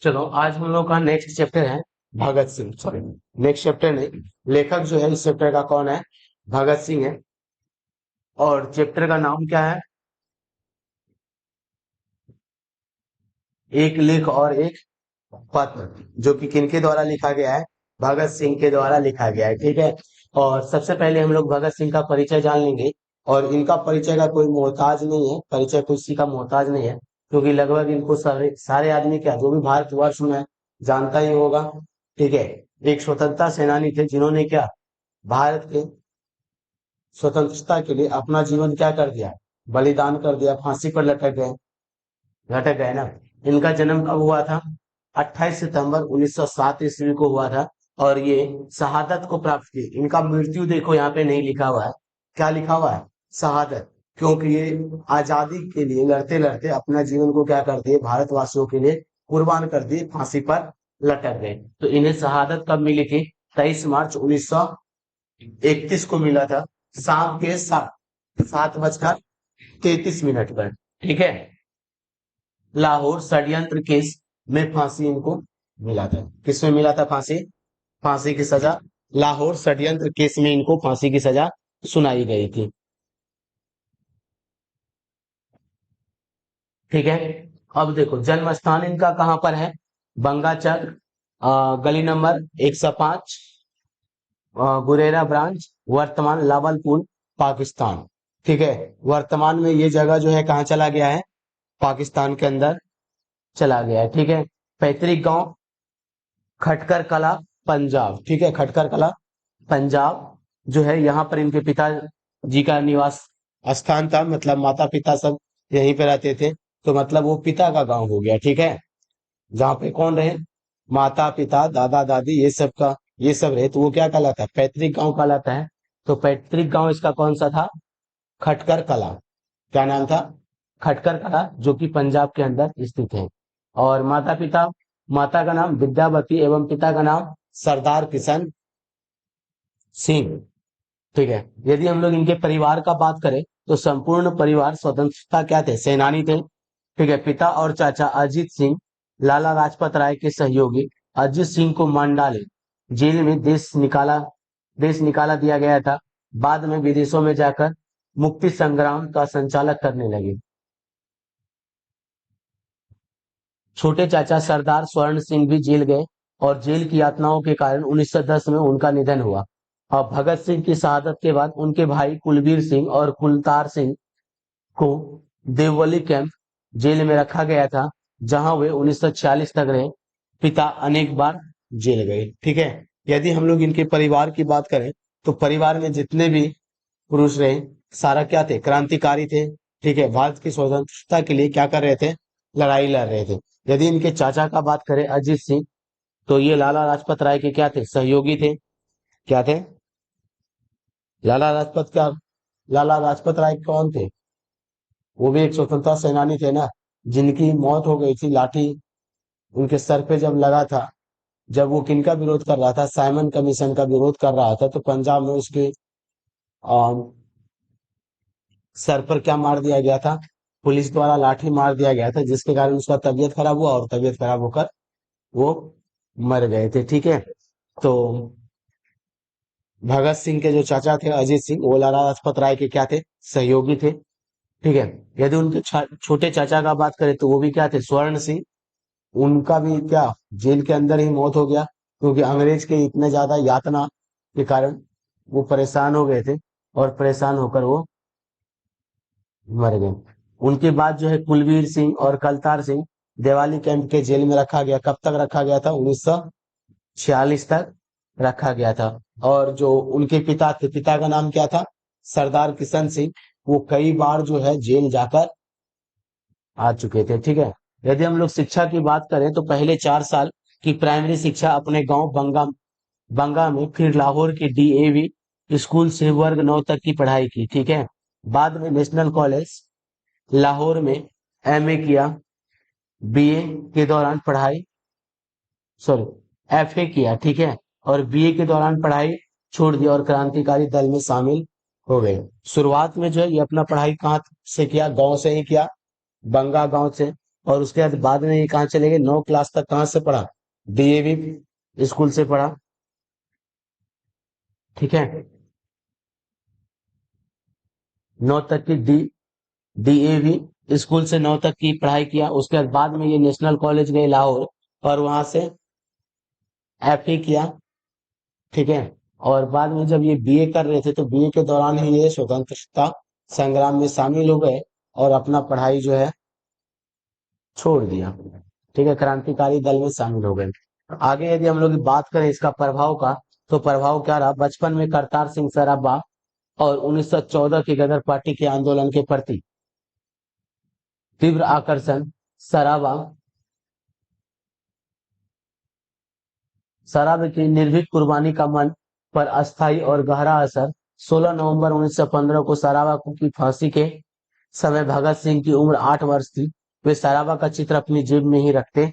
चलो आज हम लोग का नेक्स्ट चैप्टर है Bhagat Singh. Sorry, next chapter नहीं, लेखक जो है इस चैप्टर का कौन है? भगत सिंह है। और चैप्टर का नाम क्या है? एक लेख और एक पत्र, जो कि किनके द्वारा लिखा गया है? भगत सिंह के द्वारा लिखा गया है। ठीक है। और सबसे पहले हम लोग भगत सिंह का परिचय जान लेंगे। और इनका परिचय का कोई मोहताज नहीं है, परिचय किसी का मोहताज नहीं है, क्योंकि लगभग इनको सारे सारे आदमी क्या, जो भी भारतवर्ष में जानता ही होगा। ठीक है। एक स्वतंत्रता सेनानी थे जिन्होंने क्या, भारत के स्वतंत्रता के लिए अपना जीवन क्या कर दिया, बलिदान कर दिया, फांसी पर लटक गए ना। इनका जन्म कब हुआ था? 28 सितंबर 1907 ईस्वी को हुआ था। और ये शहादत को प्राप्त की। इनका मृत्यु देखो यहाँ पे नहीं लिखा हुआ है। क्या लिखा हुआ है? शहादत। क्योंकि ये आजादी के लिए लड़ते लड़ते अपना जीवन को क्या कर दिए, भारतवासियों के लिए कुर्बान कर दिए, फांसी पर लटक गए। तो इन्हें शहादत कब मिली थी? 23 मार्च 1931 को मिला था, शाम के 7:33 पर। ठीक है। लाहौर षड्यंत्र केस में फांसी इनको मिला था। किसमें मिला था फांसी? फांसी की सजा लाहौर षड्यंत्र केस में इनको फांसी की सजा सुनाई गई थी। ठीक है। अब देखो जन्म स्थान इनका कहाँ पर है? बंगाचक, गली नंबर 105, गुरेरा ब्रांच, वर्तमान लावलपुर, पाकिस्तान। ठीक है। वर्तमान में ये जगह जो है कहाँ चला गया है? पाकिस्तान के अंदर चला गया है। ठीक है। पैतृक गांव खटकर कला, पंजाब। ठीक है। खटकर कला, पंजाब जो है, यहाँ पर इनके पिता जी का निवास स्थान था। मतलब माता पिता सब यहीं पे रहते थे, तो मतलब वो पिता का गांव हो गया। ठीक है। जहाँ पे कौन रहे, माता पिता दादा दादी ये सब रहे, तो वो क्या कहलाता है? पैतृक गांव कहलाता है। तो पैतृक गांव इसका कौन सा था? खटकर कला। क्या नाम था? खटकर कला, जो कि पंजाब के अंदर स्थित है। और माता पिता, माता का नाम विद्यावती एवं पिता का नाम सरदार किशन सिंह। ठीक है। यदि हम लोग इनके परिवार का बात करें तो संपूर्ण परिवार स्वतंत्रता क्या थे, सेनानी थे। ठीक है। पिता और चाचा अजीत सिंह लाला लाजपत राय के सहयोगी। अजीत सिंह को मंडाले जेल में देश निकाला दिया गया था। बाद में विदेशों में जाकर मुक्ति संग्राम का संचालक करने लगे। छोटे चाचा सरदार स्वर्ण सिंह भी जेल गए, और जेल की यातनाओं के कारण 1910 में उनका निधन हुआ। और भगत सिंह की शहादत के बाद उनके भाई कुलबीर सिंह और कुलतार सिंह को देवली कैंप जेल में रखा गया था, जहां वे 1946 तक रहे। पिता अनेक बार जेल गए। ठीक है। यदि हम लोग इनके परिवार की बात करें तो परिवार में जितने भी पुरुष रहे, सारा क्या थे? क्रांतिकारी थे। ठीक है। भारत की स्वतंत्रता के लिए क्या कर रहे थे? लड़ाई लड़ रहे थे। यदि इनके चाचा का बात करें अजीत सिंह, तो ये लाला लाजपत राय के क्या थे? सहयोगी थे। क्या थे? लाला लाजपत क्या, लाला लाजपत राय कौन थे? वो भी एक स्वतंत्रता सेनानी थे ना, जिनकी मौत हो गई थी, लाठी उनके सर पे जब लगा था, जब वो किनका विरोध कर रहा था? साइमन कमीशन का विरोध कर रहा था। तो पंजाब में उसके अम, सर पर क्या मार दिया गया था? पुलिस द्वारा लाठी मार दिया गया था, जिसके कारण उसका तबीयत खराब हुआ, और तबीयत खराब होकर वो मर गए थे। ठीक है। तो भगत सिंह के जो चाचा थे अजीत सिंह, वो लाला लाजपत राय के क्या थे? सहयोगी थे। ठीक है। यदि उनके छोटे चाचा का बात करें तो वो भी क्या थे? स्वर्ण सिंह। उनका भी क्या, जेल के अंदर ही मौत हो गया, क्योंकि अंग्रेज के इतने ज्यादा यातना के कारण वो परेशान हो गए थे, और परेशान होकर वो मर गए। उनके बाद जो है कुलवीर सिंह और कलतार सिंह देवाली कैंप के जेल में रखा गया। कब तक रखा गया था? 1946 तक रखा गया था। और जो उनके पिता थे, पिता का नाम क्या था? सरदार किशन सिंह। वो कई बार जो है जेल जाकर आ चुके थे। ठीक है। यदि हम लोग शिक्षा की बात करें तो पहले 4 साल की प्राइमरी शिक्षा अपने गांव बंगा में, फिर लाहौर के डीएवी स्कूल से वर्ग 9 तक की पढ़ाई की। ठीक है। बाद में नेशनल कॉलेज लाहौर में एमए किया। बीए के दौरान पढ़ाई, सॉरी, एफए किया। ठीक है। और बीए के दौरान पढ़ाई छोड़ दिया और क्रांतिकारी दल में शामिल हो गए। शुरुआत में जो है ये अपना पढ़ाई कहाँ से किया? गांव से ही किया, बंगा गांव से। और उसके बाद में ये कहाँ चले गए, 9 क्लास तक कहाँ से पढ़ा, डीएवी स्कूल से पढ़ा। ठीक है, 9 तक की डीएवी स्कूल से 9 तक की पढ़ाई किया। उसके बाद में ये नेशनल कॉलेज गए लाहौर, और वहां से एफए किया। ठीक है, और बाद में जब ये बीए कर रहे थे तो बीए के दौरान ही ये स्वतंत्रता संग्राम में शामिल हो गए और अपना पढ़ाई जो है छोड़ दिया। ठीक है, क्रांतिकारी दल में शामिल हो गए। आगे यदि हम लोग बात करें इसका प्रभाव का, तो प्रभाव क्या रहा, बचपन में करतार सिंह सराबा और 1914 की गदर पार्टी के आंदोलन के प्रति तीव्र आकर्षण। सराबा सराबा की निर्भीक कुर्बानी का मन पर अस्थायी और गहरा असर। 16 नवंबर 1915 को सराबा की फांसी के समय भगत सिंह की उम्र 8 वर्ष थी। वे सराबा का चित्र अपनी जेब में ही रखते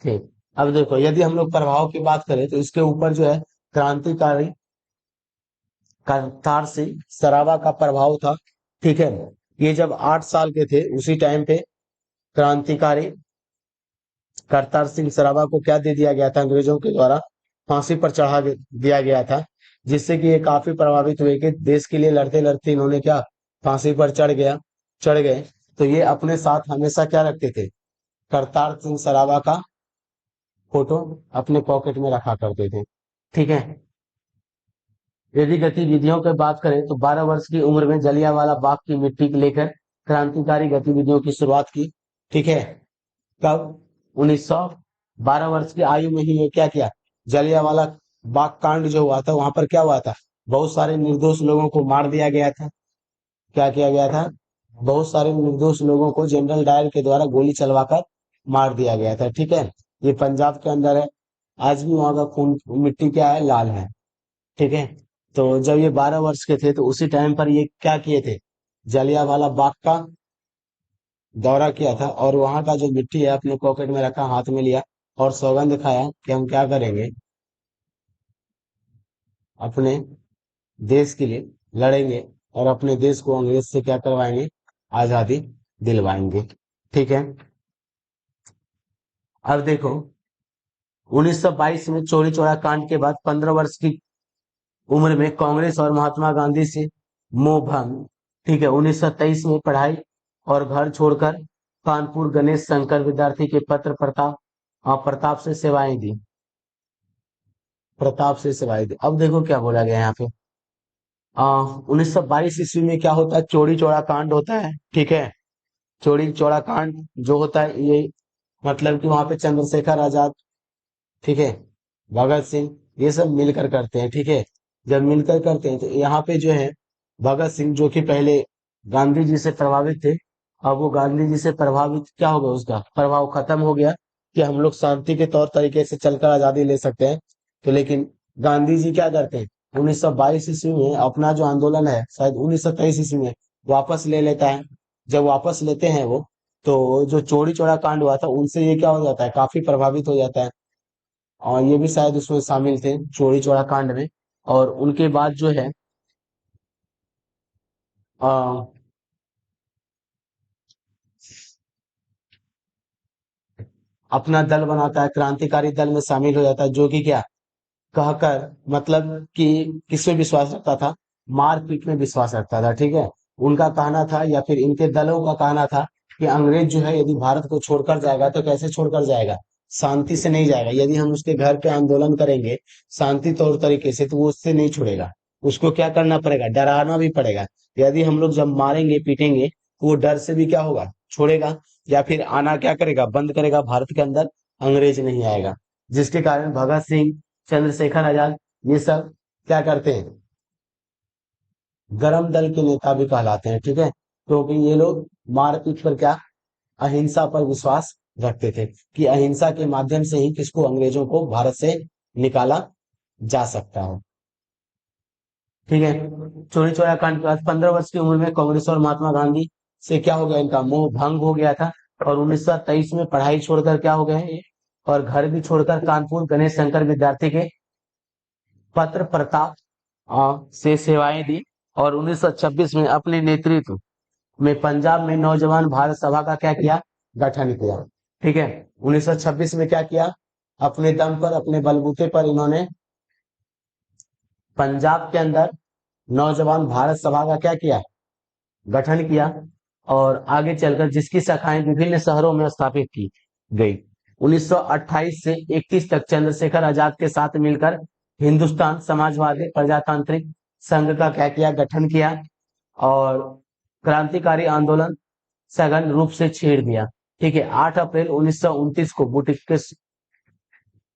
थे। अब देखो, यदि हम लोग प्रभाव की बात करें तो इसके ऊपर जो है क्रांतिकारी करतार सिंह सराबा का प्रभाव था। ठीक है, ये जब 8 साल के थे उसी टाइम पे क्रांतिकारी करतार सिंह सराबा को क्या दे दिया गया था, अंग्रेजों के द्वारा फांसी पर दिया गया था, जिससे कि ये काफी प्रभावित हुए कि देश के लिए लड़ते लड़ते इन्होंने क्या फांसी पर चढ़ गए। तो ये अपने साथ हमेशा क्या रखते थे, करतार सिंह सराबा का फोटो अपने पॉकेट में रखा करते थे। ठीक है, यदि गतिविधियों की बात करें तो 12 वर्ष की उम्र में जलियांवाला बाग की मिट्टी को लेकर क्रांतिकारी गतिविधियों की शुरुआत की। ठीक है, कब, 1912 वर्ष की आयु में ही ये क्या किया, जलियांवाला बाग कांड जो हुआ था वहां पर क्या हुआ था, बहुत सारे निर्दोष लोगों को मार दिया गया था। क्या किया गया था, बहुत सारे निर्दोष लोगों को जनरल डायर के द्वारा गोली चलवाकर मार दिया गया था। ठीक है, ये पंजाब के अंदर है। आज भी वहां का खून मिट्टी क्या है, लाल है। ठीक है, तो जब ये 12 वर्ष के थे तो उसी टाइम पर ये क्या किए थे, जलियांवाला बाग का दौरा किया था, और वहां का जो मिट्टी है अपने पॉकेट में रखा, हाथ में लिया और सौगंध खाया कि हम क्या करेंगे, अपने देश के लिए लड़ेंगे और अपने देश को अंग्रेज से क्या करवाएंगे, आजादी दिलवाएंगे। ठीक है, अब देखो 1922 में चौरी चौरा कांड के बाद 15 वर्ष की उम्र में कांग्रेस और महात्मा गांधी से मोह भंग। ठीक है, 1923 में पढ़ाई और घर छोड़कर कानपुर गणेश शंकर विद्यार्थी के पत्र प्रताप से सेवाएं दी। अब देखो क्या बोला गया यहाँ पे, 1922 ईस्वी में क्या होता है, चौरी चौरा कांड होता है। ठीक है, चौरी चौरा कांड जो होता है ये मतलब कि वहां पे चंद्रशेखर आजाद, ठीक है, भगत सिंह, ये सब मिलकर करते हैं। ठीक है, जब मिलकर करते हैं तो यहाँ पे जो है भगत सिंह जो कि पहले गांधी जी से प्रभावित थे, अब वो गांधी जी से प्रभावित क्या हो गया, उसका प्रभाव खत्म हो गया कि हम लोग शांति के तौर तरीके से चलकर आजादी ले सकते हैं। तो लेकिन गांधी जी क्या करते हैं, 1922 ईस्वी में अपना जो आंदोलन है शायद 1923 ईस्वी में वापस ले लेता है। जब वापस लेते हैं वो, तो जो चौरी चौरा कांड हुआ था उनसे ये क्या हो जाता है, काफी प्रभावित हो जाता है, और ये भी शायद उसमें शामिल थे चौरी चौरा कांड में। और उनके बाद जो है आ, अपना दल बनाता है, क्रांतिकारी दल में शामिल हो जाता है, जो कि क्या कहकर मतलब कि किसमें विश्वास रखता था, मारपीट में विश्वास रखता था। ठीक है, उनका कहना था या फिर इनके दलों का कहना था कि अंग्रेज जो है यदि भारत को छोड़कर जाएगा तो कैसे छोड़कर जाएगा, शांति से नहीं जाएगा। यदि हम उसके घर पे आंदोलन करेंगे शांति तौर तरीके से तो वो उससे नहीं छोड़ेगा, उसको क्या करना पड़ेगा, डराना भी पड़ेगा। यदि हम लोग जब मारेंगे पीटेंगे तो वो डर से भी क्या होगा, छोड़ेगा, या फिर आना क्या करेगा, बंद करेगा भारत के अंदर, अंग्रेज नहीं आएगा। जिसके कारण भगत सिंह, चंद्रशेखर आजाद, ये सब क्या करते हैं, गरम दल के नेता भी कहलाते हैं। ठीक है, क्योंकि ये लोग मारपीट पर क्या, अहिंसा पर विश्वास रखते थे कि अहिंसा के माध्यम से ही किसको, अंग्रेजों को भारत से निकाला जा सकता है। ठीक है, चौरी चौरा कांड के बाद 15 वर्ष की उम्र में कांग्रेस और महात्मा गांधी से क्या हो गया, इनका मोह भंग हो गया था, और 1923 में पढ़ाई छोड़कर क्या हो गए हैं ये, और घर भी छोड़कर कानपुर गणेश शंकर विद्यार्थी के पत्र प्रताप से सेवाएं दी। और 1926 में अपने नेतृत्व में पंजाब में नौजवान भारत सभा का क्या किया, गठन किया। ठीक है। 1926 में क्या किया, अपने दम पर, अपने बलबूते पर इन्होंने पंजाब के अंदर नौजवान भारत सभा का क्या किया, गठन किया, और आगे चलकर जिसकी शाखाएं विभिन्न शहरों में स्थापित की गई। 1928 से 31 तक चंद्रशेखर आजाद के साथ मिलकर हिंदुस्तान समाजवादी प्रजातांत्रिक संघ का क्या किया, गठन किया, और क्रांतिकारी आंदोलन सघन रूप से छेड़ दिया। ठीक है। 8 अप्रैल 1929 को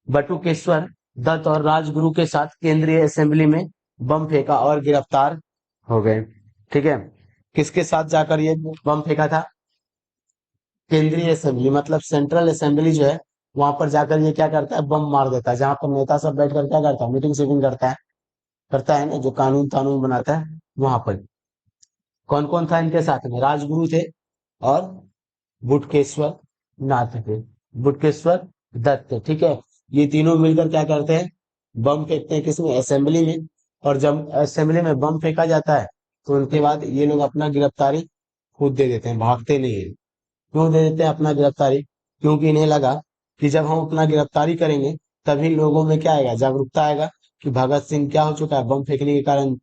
बटुकेश्वर दत्त और राजगुरु के साथ केंद्रीय असेंबली में बम फेंका और गिरफ्तार हो गए। ठीक है। किसके साथ जाकर ये बम फेंका था, केंद्रीय असेंबली मतलब सेंट्रल असेंबली जो है, वहां पर जाकर ये क्या करता है, बम मार देता है, जहां पर नेता सब बैठकर क्या करता है, मीटिंग सीटिंग करता है ना, जो कानून कानून बनाता है वहां पर। कौन कौन था इनके साथ में, राजगुरु थे और बुटकेश्वर नाथ थे, बुटकेश्वर दत्त थे। ठीक है। ये तीनों मिलकर क्या करते हैं, बम फेंकते हैं किसमें, असेंबली में। और जब असेंबली में बम फेंका जाता है तो उनके बाद ये लोग अपना गिरफ्तारी खुद दे देते हैं, भागते नहीं है। क्यों दे देते हैं अपना गिरफ्तारी, क्योंकि इन्हें लगा कि जब हम अपना गिरफ्तारी करेंगे तभी लोगों में क्या आएगा, जागरूकता आएगा कि भगत सिंह क्या हो चुका है, बम फेंकने के कारण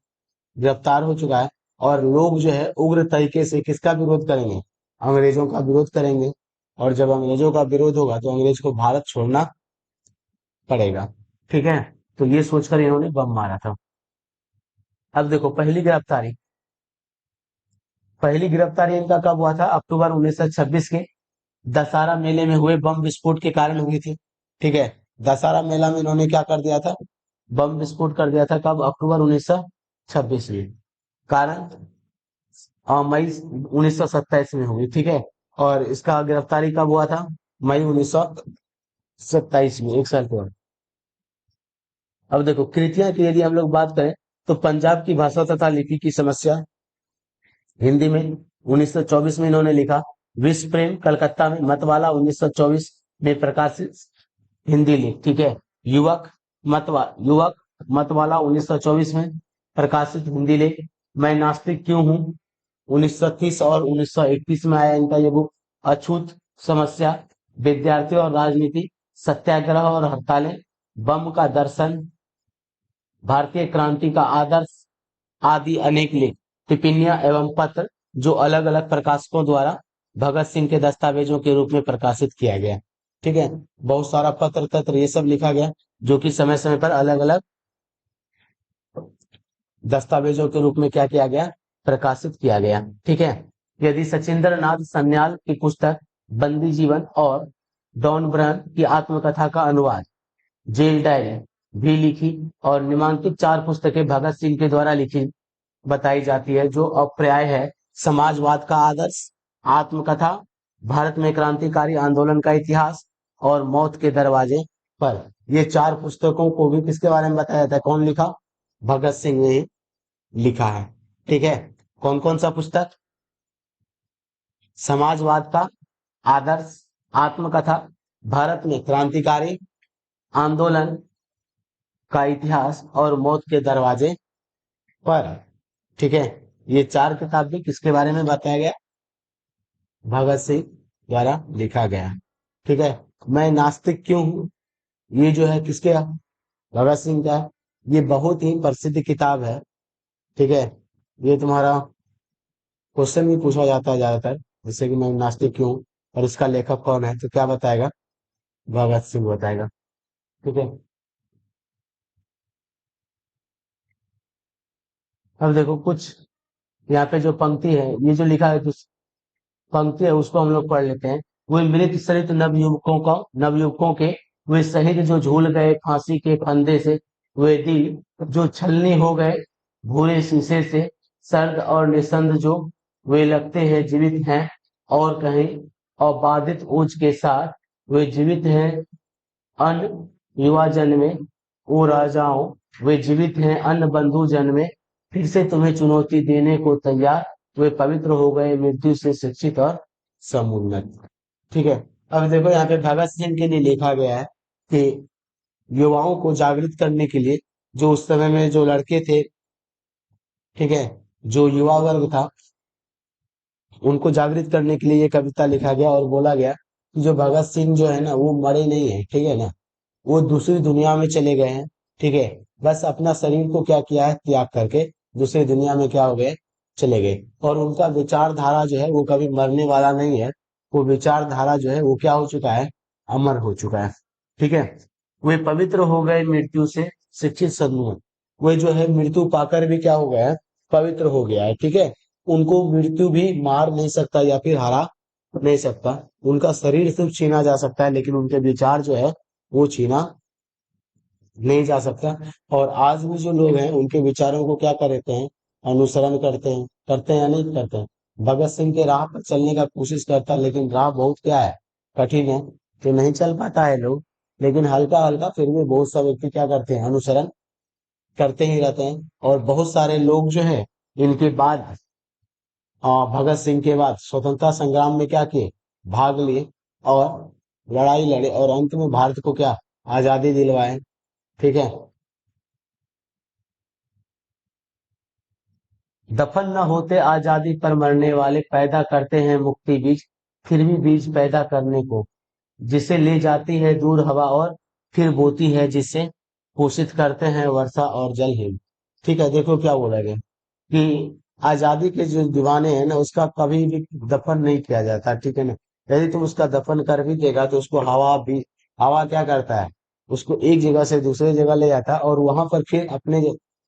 गिरफ्तार हो चुका है। और लोग जो है उग्र तरीके से किसका विरोध करेंगे, अंग्रेजों का विरोध करेंगे। और जब अंग्रेजों का विरोध होगा तो अंग्रेज को भारत छोड़ना पड़ेगा। ठीक है। तो ये सोचकर इन्होंने बम मारा था। अब देखो पहली गिरफ्तारी इनका कब हुआ था, अक्टूबर 1926 के दशहरा मेले में हुए बम विस्फोट के कारण हुई थी। ठीक है। दशहरा मेला में इन्होंने क्या कर दिया था, बम विस्फोट कर दिया था। कब, अक्टूबर 1926 में। कारण मई 1927 में हुई। ठीक है। और इसका गिरफ्तारी कब हुआ था, मई 1927 में, एक साल बाद। अब देखो कृतियां की यदि हम लोग बात करें तो पंजाब की भाषा तथा लिपि की समस्या, हिंदी में 1924 में इन्होंने लिखा। विश्व प्रेम कलकत्ता में, मतवाला 1924 में प्रकाशित हिंदी लेख। ठीक है। युवक मतवाला 1924 में प्रकाशित हिंदी लेख। मैं नास्तिक क्यों हूँ 1930 और 1931 में आया इनका ये बुक। अछूत समस्या, विद्यार्थी और राजनीति, सत्याग्रह और हड़तालें, बम का दर्शन, भारतीय क्रांति का आदर्श आदि अनेक लेख, टिप्पणियां एवं पत्र जो अलग अलग प्रकाशकों द्वारा भगत सिंह के दस्तावेजों के रूप में प्रकाशित किया गया। ठीक है। बहुत सारा पत्र तत्र ये सब लिखा गया जो कि समय समय पर अलग अलग दस्तावेजों के रूप में क्या किया गया, प्रकाशित किया गया। ठीक है। यदि सचिंद्र नाथ सन्याल की पुस्तक बंदी जीवन और डॉन ब्रन की आत्मकथा का अनुवाद, जेल डायरी भी लिखी, और निम्नलिखित 4 पुस्तकें भगत सिंह के द्वारा लिखी बताई जाती है, जो अप्राय है। समाजवाद का आदर्श, आत्मकथा, भारत में क्रांतिकारी आंदोलन का इतिहास, और मौत के दरवाजे पर। ये 4 पुस्तकों को भी किसके बारे में बताया जाता है, कौन लिखा, भगत सिंह ने ही लिखा है। ठीक है। कौन कौन सा पुस्तक, समाजवाद का आदर्श, आत्मकथा, भारत में क्रांतिकारी आंदोलन का इतिहास, और मौत के दरवाजे पर। ठीक है। ये 4 किताब भी किसके बारे में बताया गया, भगत सिंह द्वारा लिखा गया। ठीक है। मैं नास्तिक क्यों हूँ, ये जो है किसके, भगत सिंह का। ये बहुत ही प्रसिद्ध किताब है। ठीक है। ये तुम्हारा क्वेश्चन भी पूछा जाता है ज्यादातर, जैसे कि मैं नास्तिक क्यों हूं और इसका लेखक कौन है, तो क्या बताएगा, भगत सिंह बताएगा। ठीक है। अब देखो कुछ यहाँ पे जो पंक्ति है, ये जो लिखा है, कुछ पंक्ति है उसको हम लोग पढ़ लेते हैं। वे मृत सरित नवयुवकों के, वे शहीद जो झूल गए फांसी के फंदे से, वे दिल जो छलनी हो गए भूरे शीशे से, सर्द और निसंद जो वे लगते हैं जीवित हैं, और कहीं और बाधित ऊंच के साथ वे जीवित हैं अन्न युवा जन्मे, ओ राजाओं वे जीवित हैं अन्न बंधु जन्मे, फिर से तुम्हें चुनौती देने को तैयार, वे पवित्र हो गए मृत्यु से शिक्षित और समुन्नत। ठीक है। अब देखो यहाँ पे भगत सिंह के लिए लिखा गया है कि युवाओं को जागृत करने के लिए, जो उस समय में जो लड़के थे, ठीक है, जो युवा वर्ग था, उनको जागृत करने के लिए ये कविता लिखा गया और बोला गया कि जो भगत सिंह जो है ना वो मरे नहीं है, ठीक है ना, वो दूसरी दुनिया में चले गए हैं, ठीक है। बस अपना शरीर को क्या किया है, त्याग करके दूसरी दुनिया में क्या हो गए, चले गए। और उनका विचारधारा जो है वो कभी मरने वाला नहीं है। वो विचारधारा जो है वो क्या हो चुका है, अमर हो चुका है, ठीक है। वे पवित्र हो गए मृत्यु से, शिक्षित सन्मुख। वे जो है मृत्यु पाकर भी क्या हो गया है, पवित्र हो गया है, ठीक है। उनको मृत्यु भी मार नहीं सकता या फिर हरा नहीं सकता। उनका शरीर सिर्फ छीना जा सकता है, लेकिन उनके विचार जो है वो छीना नहीं जा सकता। और आज भी जो लोग हैं उनके विचारों को क्या करते हैं, अनुसरण करते हैं या नहीं करते हैं। भगत सिंह के राह पर चलने का कोशिश करता है, लेकिन राह बहुत क्या है, कठिन है, तो नहीं चल पाता है लोग। लेकिन हल्का हल्का फिर भी बहुत सा व्यक्ति क्या करते हैं, अनुसरण करते ही रहते हैं। और बहुत सारे लोग जो है इनके बाद भगत सिंह के बाद स्वतंत्रता संग्राम में क्या किए, भाग लिए और लड़ाई लड़े और अंत में भारत को क्या, आजादी दिलवाए, ठीक है। दफन न होते आजादी पर मरने वाले, पैदा करते हैं मुक्ति बीज, फिर भी बीज पैदा करने को, जिसे ले जाती है दूर हवा और फिर बोती है जिसे, पोषित करते हैं वर्षा और जल हिम। ठीक है, देखो क्या बोला गया कि आजादी के जो दीवाने हैं ना उसका कभी भी दफन नहीं किया जाता, ठीक है ना। यदि तुम उसका दफन कर भी देगा तो उसको हवा क्या करता है, उसको एक जगह से दूसरे जगह ले जाता है और वहां पर फिर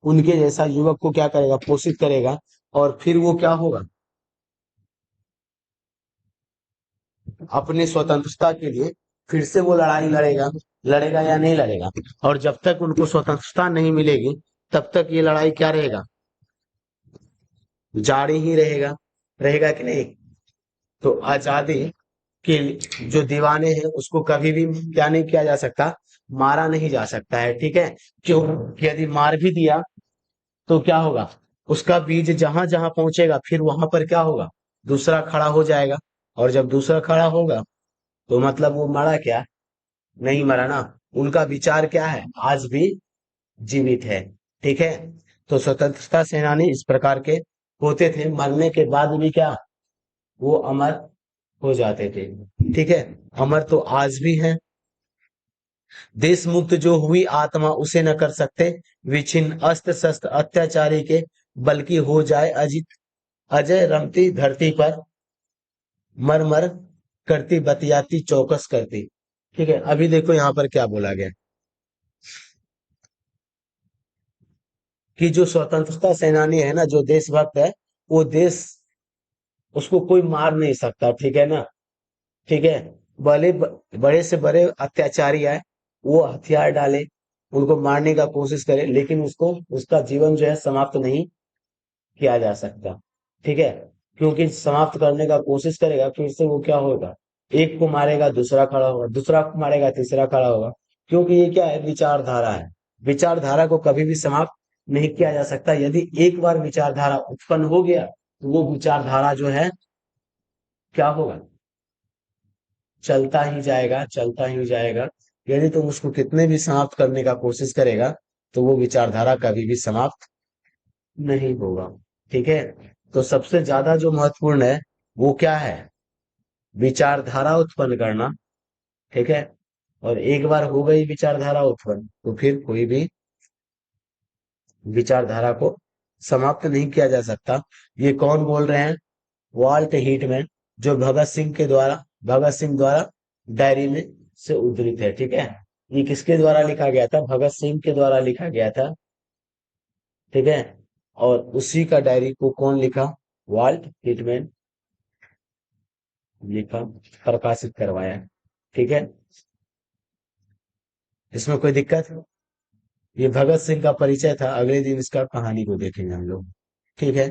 उनके जैसा युवक को क्या करेगा, पोषित करेगा। और फिर वो क्या होगा, अपनी स्वतंत्रता के लिए फिर से वो लड़ाई लड़ेगा, लड़ेगा या नहीं लड़ेगा। और जब तक उनको स्वतंत्रता नहीं मिलेगी तब तक ये लड़ाई क्या रहेगा, जारी ही रहेगा, रहेगा कि नहीं। तो आजादी के जो दीवाने हैं उसको कभी भी क्या नहीं किया जा सकता, मारा नहीं जा सकता है, ठीक है। क्यों, यदि मार भी दिया तो क्या होगा, उसका बीज जहां जहां पहुंचेगा फिर वहां पर क्या होगा, दूसरा खड़ा हो जाएगा। और जब दूसरा खड़ा होगा तो मतलब वो मरा क्या, नहीं मरा ना। उनका विचार क्या है, आज भी जीवित है, ठीक है। तो स्वतंत्रता सेनानी इस प्रकार के होते थे, मरने के बाद भी क्या, वो अमर हो जाते थे, ठीक है। अमर तो आज भी है। देश मुक्त जो हुई आत्मा उसे न कर सकते विछिन्न, अस्त्र शस्त्र अत्याचारी के, बल्कि हो जाए अजित अजय, रमती धरती पर मर मर करती बतियाती चौकस करती। ठीक है, अभी देखो यहाँ पर क्या बोला गया कि जो स्वतंत्रता सेनानी है ना, जो देशभक्त है, वो देश, उसको कोई मार नहीं सकता, ठीक है ना, ठीक है। बड़े से बड़े अत्याचारी आए, वो हथियार डाले, उनको मारने का कोशिश करे, लेकिन उसको उसका जीवन जो है समाप्त नहीं किया जा सकता, ठीक है। क्योंकि समाप्त करने का कोशिश करेगा फिर से वो क्या होगा, एक को मारेगा दूसरा खड़ा होगा, दूसरा को मारेगा तीसरा खड़ा होगा। क्योंकि ये क्या है, विचारधारा है। विचारधारा को कभी भी समाप्त नहीं किया जा सकता। यदि एक बार विचारधारा उत्पन्न हो गया तो वो विचारधारा जो है क्या होगा, चलता ही जाएगा, चलता ही जाएगा। यदि तुम उसको कितने भी समाप्त करने का कोशिश करेगा तो वो विचारधारा कभी भी समाप्त नहीं होगा, ठीक है। तो सबसे ज्यादा जो महत्वपूर्ण है वो क्या है, विचारधारा उत्पन्न करना, ठीक है। और एक बार हो गई विचारधारा उत्पन्न तो फिर कोई भी विचारधारा को समाप्त नहीं किया जा सकता। ये कौन बोल रहे हैं, वॉल्ट हीटमैन, जो भगत सिंह द्वारा डायरी में से उद्धृत है, ठीक है। ये किसके द्वारा लिखा गया था, भगत सिंह के द्वारा लिखा गया था, ठीक है। और उसी का डायरी को कौन लिखा, वॉल्ट हीटमैन लिखा, प्रकाशित करवाया, ठीक है। इसमें कोई दिक्कत, ये भगत सिंह का परिचय था, अगले दिन इसका कहानी को देखेंगे हम लोग, ठीक है।